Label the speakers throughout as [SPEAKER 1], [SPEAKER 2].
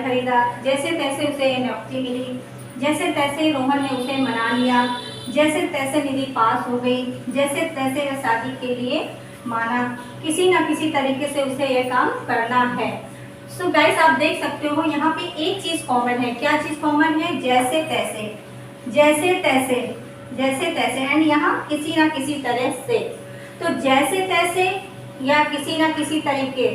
[SPEAKER 1] खरीदा, जैसे तैसे उसे नौकरी मिली, जैसे तैसे रोहन ने उसे मना लिया, जैसे तैसे निधि पास हो गई, जैसे तैसे वह शादी के लिए माना, किसी न किसी तरीके से उसे यह काम करना है। सो गाइस आप देख सकते हो यहाँ पे एक चीज़ कॉमन है। क्या चीज़ कॉमन है? जैसे तैसे, जैसे तैसे, जैसे तैसे एंड यहाँ किसी न किसी तरह से। तो जैसे तैसे या किसी न किसी तरीके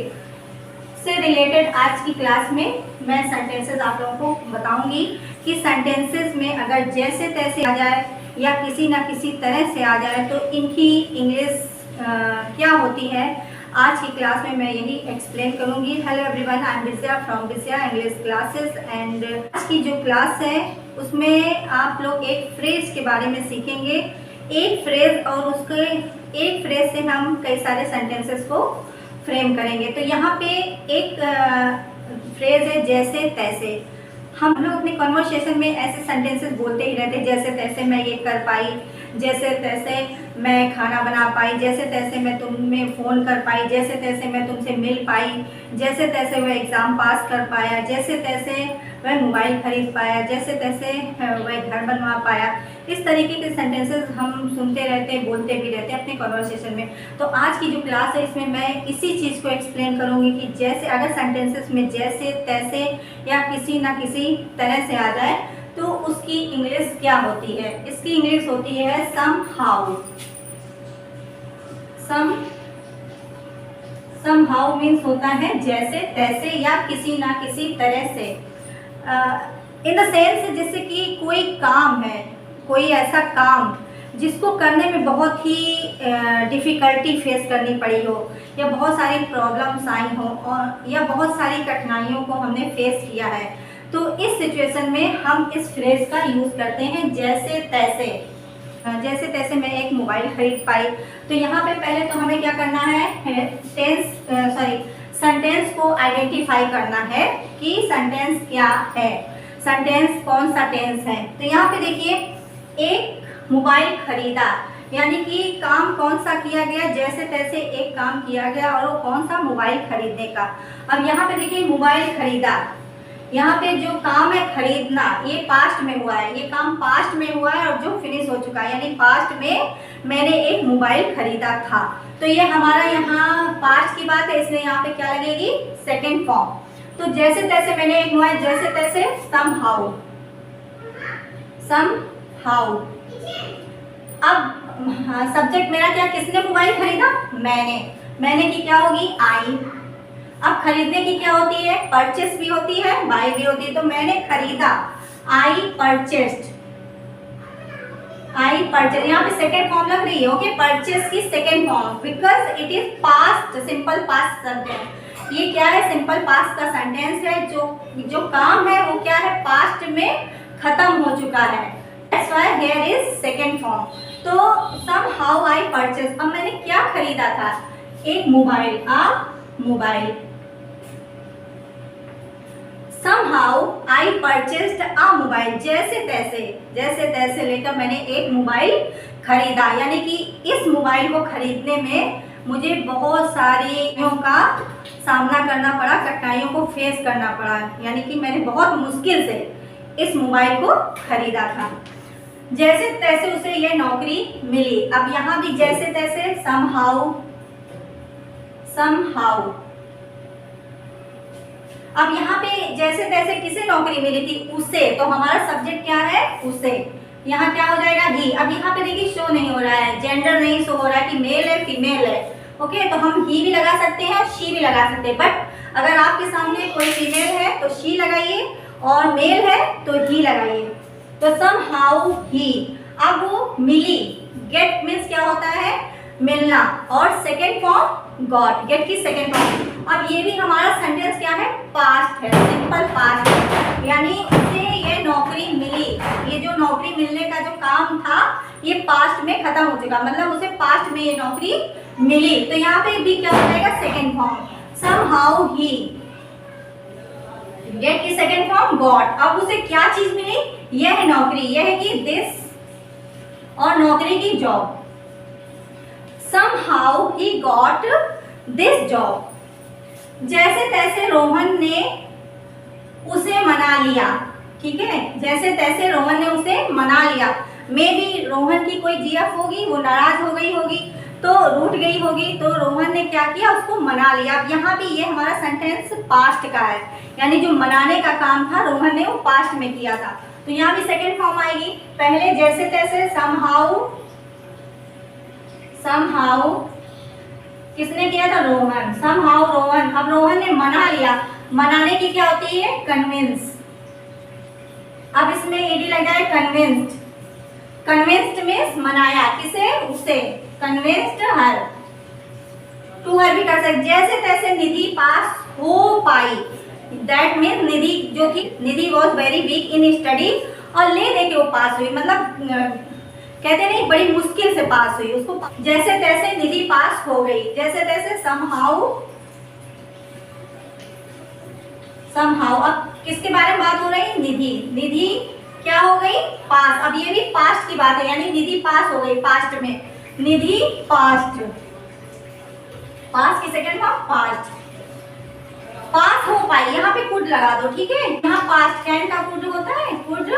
[SPEAKER 1] से रिलेटेड आज की क्लास में मैं सेंटेंसेस आप लोगों को बताऊंगी कि सेंटेंसेस में अगर जैसे तैसे आ जाए या किसी न किसी तरह से आ जाए तो इनकी इंग्लिश क्या होती है। आज की क्लास में मैं यही एक्सप्लेन करूंगी। Hello everyone, I am Vijaya from Vijaya English classes and आज की जो क्लास है उसमें आप लोग एक फ्रेज के बारे में सीखेंगे। एक फ्रेज और उसके एक फ्रेज से हम कई सारे सेंटेंसेस को फ्रेम करेंगे। तो यहाँ पे एक फ्रेज है जैसे तैसे। हम लोग अपने कन्वर्सेशन में ऐसे सेंटेंसेस बोलते ही रहते हैं, जैसे तैसे मैं ये कर पाई, जैसे तैसे मैं खाना बना पाई, जैसे तैसे मैं तुम्हें फ़ोन कर पाई, जैसे तैसे मैं तुमसे मिल पाई, जैसे तैसे वह एग्ज़ाम पास कर पाया, जैसे तैसे वह मोबाइल खरीद पाया, जैसे तैसे वह घर बनवा पाया। इस तरीके के सेंटेंसेस हम सुनते रहते हैं, बोलते भी रहते हैं अपने कन्वर्सेशन में। तो आज की जो क्लास है इसमें मैं इसी चीज़ को एक्सप्लेन करूँगी कि जैसे अगर सेंटेंसेस में जैसे तैसे या किसी ना किसी तरह से आ जाए तो उसकी इंग्लिश क्या होती है। इसकी इंग्लिश होती है somehow। somehow मीन्स होता है जैसे तैसे या किसी ना किसी तरह से। इन द सेंस जैसे कि कोई काम है, कोई ऐसा काम जिसको करने में बहुत ही डिफ़िकल्टी फेस करनी पड़ी हो या बहुत सारी प्रॉब्लम्स आई हो और या बहुत सारी कठिनाइयों को हमने फेस किया है, तो इस सिचुएशन में हम इस फ्रेज का यूज़ करते हैं जैसे तैसे। जैसे तैसे मैं एक मोबाइल खरीद पाई। तो यहाँ पे पहले तो हमें क्या करना है, सेंटेंस को आइडेंटिफाई करना है कि सेंटेंस क्या है, सेंटेंस कौन सा टेंस है। तो यहाँ पे देखिए एक मोबाइल खरीदा, यानी कि काम कौन सा किया गया, जैसे तैसे एक काम किया गया और वो कौन सा, मोबाइल खरीदने का। अब यहाँ पे देखिए मोबाइल खरीदा, यहाँ पे जो काम है खरीदना ये पास्ट में हुआ है, ये काम पास्ट में हुआ है और जो फिनिश हो चुका है, यानी पास्ट में मैंने एक मोबाइल खरीदा था। तो ये हमारा यहाँ पास्ट की बात है, इसलिए यहाँ पे क्या लगेगी, सेकेंड फॉर्म। तो जैसे तैसे मैंने एक मोबाइल, जैसे तैसे somehow। अब सब्जेक्ट मेरा क्या, किसने मोबाइल खरीदा, मैंने की क्या होगी, आई। अब खरीदने की क्या होती है, परचेस भी होती है, बाय भी होती है। तो मैंने खरीदा, आई परचेस्ड। यहाँ पे सेकेंड फॉर्म लग रही है, ओके, परचेस की second form, because it is past, simple past sentence. ये क्या है, सिंपल पास्ट का सेंटेंस है। जो काम है वो क्या है, पास्ट में खत्म हो चुका है। That's why here is second form। तो somehow I purchased, अब मैंने क्या खरीदा था, एक mobile, mobile. somehow I purchased a mobile, जैसे तैसे लेकर मैंने एक मोबाइल खरीदा, यानी कि इस मोबाइल को खरीदने में मुझे बहुत सारी चीज़ों का सामना करना पड़ा, कठिनाइयों को फेस करना पड़ा, यानी कि मैंने बहुत मुश्किल से इस मोबाइल को खरीदा था। जैसे तैसे उसे यह नौकरी मिली। अब यहाँ भी जैसे तैसे somehow। अब यहाँ पे जैसे तैसे किसे नौकरी मिली थी, उसे। तो हमारा सब्जेक्ट क्या है, उसे। यहाँ क्या हो जाएगा, ही। अब यहाँ पे देखिए शो नहीं हो रहा है, जेंडर नहीं शो हो रहा है कि मेल है फीमेल है, ओके। तो हम ही भी लगा सकते हैं और शी भी लगा सकते हैं, बट अगर आपके सामने कोई फीमेल है तो शी लगाइए और मेल है तो ही लगाइए। तो somehow ही। अब वो मिली, गेट मीन्स क्या होता है, मिलना, और सेकेंड फॉर्म गॉट, गेट की सेकेंड फॉर्म। अब ये भी हमारा सेंटेंस क्या है, पास्ट है, सिंपल पास्ट है, यानी उसे ये नौकरी मिली। ये जो नौकरी मिलने का जो काम था ये पास्ट में खत्म हो चुका, मतलब उसे पास्ट में ये नौकरी मिली। तो यहाँ पे भी क्या हो जाएगा, सेकेंड फॉर्म, somehow ही। गेट की सेकेंड फॉर्म गॉट। अब उसे क्या चीज मिली, यह है नौकरी, यह है कि दिस, और नौकरी की job. somehow he got this job। जैसे तैसे रोहन ने उसे मना लिया। ठीक है, जैसे तैसे रोहन ने उसे मना लिया। मे बी रोहन की कोई जीएफ होगी, वो नाराज हो गई होगी, तो रूठ गई होगी, तो रोहन ने क्या किया, उसको मना लिया। अब यहाँ भी ये हमारा सेंटेंस पास्ट का है, यानी जो मनाने का काम था रोहन ने वो पास्ट में किया था। तो यहाँ भी सेकेंड फॉर्म आएगी। पहले जैसे तैसे, समहाउ, समहाउ किसने किया था, रोहन, समहाउ रोहन। अब रोहन ने मना लिया, मनाने की क्या होती है, कन्विंस। अब इसमें ईडी लगा है कन्विंस्ड। कन्विंस्ड मीन्स मनाया, किसे, उसे, कन्विंस्ड हर, टू हर भी कर सकते। जैसे तैसे निधि पास हो पाई, दैट मीन्स निधि जो कि Nidhi was very weak in study, और ले दे के वो पास हुई, मतलब कहते नहीं बड़ी मुश्किल से पास हुई उसको। जैसे तैसे निधि पास हो गई, जैसे तैसे समहाउ, समहाउ। अब किसके बारे में बात हो रही है, निधि। निधि क्या हो गई, पास। अब ये भी पास्ट की बात है, यानी निधि पास हो गई पास्ट में, निधि पास्ट, पास्ट की सेकंड फॉर्म पास्ट, पास हो पाई। यहाँ पे कुड लगा दो, ठीक है, यहाँ पास्ट कैन का कुड होता है, कुड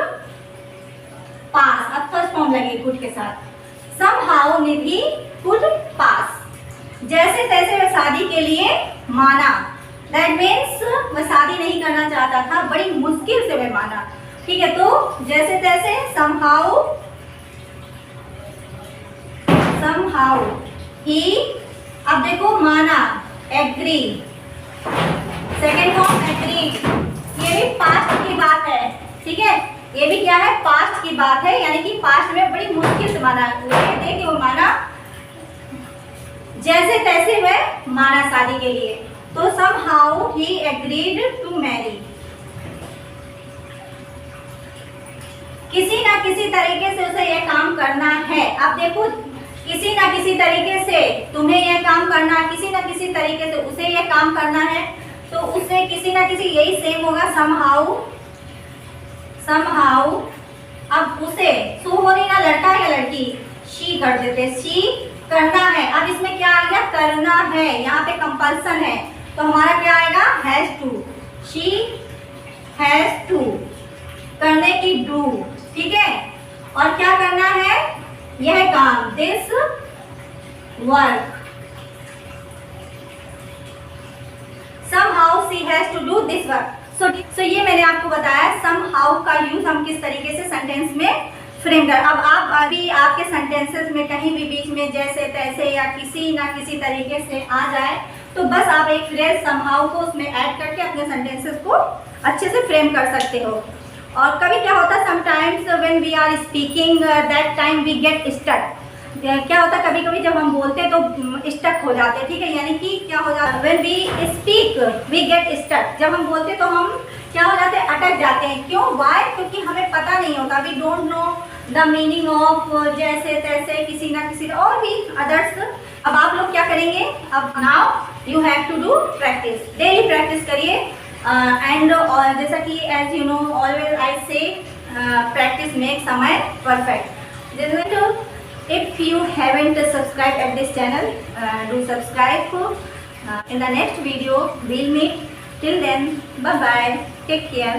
[SPEAKER 1] पास। अब फर्स्ट फॉर्म लगे कुड के साथ। समहाउ निधि कुड पास, जैसे तैसे वह शादी के लिए माना, दैट मीन्स वह शादी नहीं करना चाहता था, बड़ी मुश्किल से वह माना। ठीक है, तो जैसे तैसे, समहाउ, समहाउ ही, अब देखो माना, एग्री, सेकेंड फॉर्म एग्री। ये भी पास्ट की बात है, ठीक है, ये भी क्या है, पास्ट की बात है, यानी कि पास्ट में बड़ी मुश्किल से माना, देखिए वो माना, जैसे तैसे वह माना शादी के लिए। तो somehow he agreed to marry, किसी ना किसी तरीके से उसे यह काम करना है। अब देखो, किसी ना किसी तरीके से तुम्हें यह काम करना है, किसी ना किसी तरीके से उसे यह काम करना है, तो उसे किसी ना किसी, यही सेम होगा somehow, somehow। अब उसे, सो हो रही ना, लड़का या लड़की, शी कर देते, शी करना है। अब इसमें क्या आ गया, करना है, यहाँ पे कंपल्सन है, तो हमारा क्या आएगा, has to, she has to, करने की डू, ठीक है। और क्या करना है, यह काम, this work, somehow she has to do this work। so ये मैंने आपको बताया somehow का यूज हम किस तरीके से सेंटेंस में फ्रेम कर। अब आप अभी आपके सेंटेंसेस में कहीं भी बीच में जैसे तैसे या किसी ना किसी तरीके से आ जाए, तो बस आप एक फ्रेज somehow को उसमें ऐड करके अपने सेंटेंसेस को अच्छे से फ्रेम कर सकते हो। और कभी क्या होता है, sometimes when we are speaking that time we get stuck. क्या होता है, कभी कभी जब हम बोलते हैं तो स्टक हो जाते हैं, ठीक है, यानी कि क्या हो जाता है, when we speak we get stuck, जब हम बोलते तो हम क्या हो जाते हैं, अटक जाते हैं। क्यों, वाई, क्योंकि हमें पता नहीं होता, we don't know the meaning of जैसे तैसे, किसी ना किसी, और भी अदर्स। अब आप लोग क्या करेंगे, अब now you have to do practice, daily practice करिए। एंड जैसा कि as you know always I say practice make समय perfect. If you haven't subscribed at this channel, do subscribe. In the next video, we'll meet. Till then, bye bye. Take care.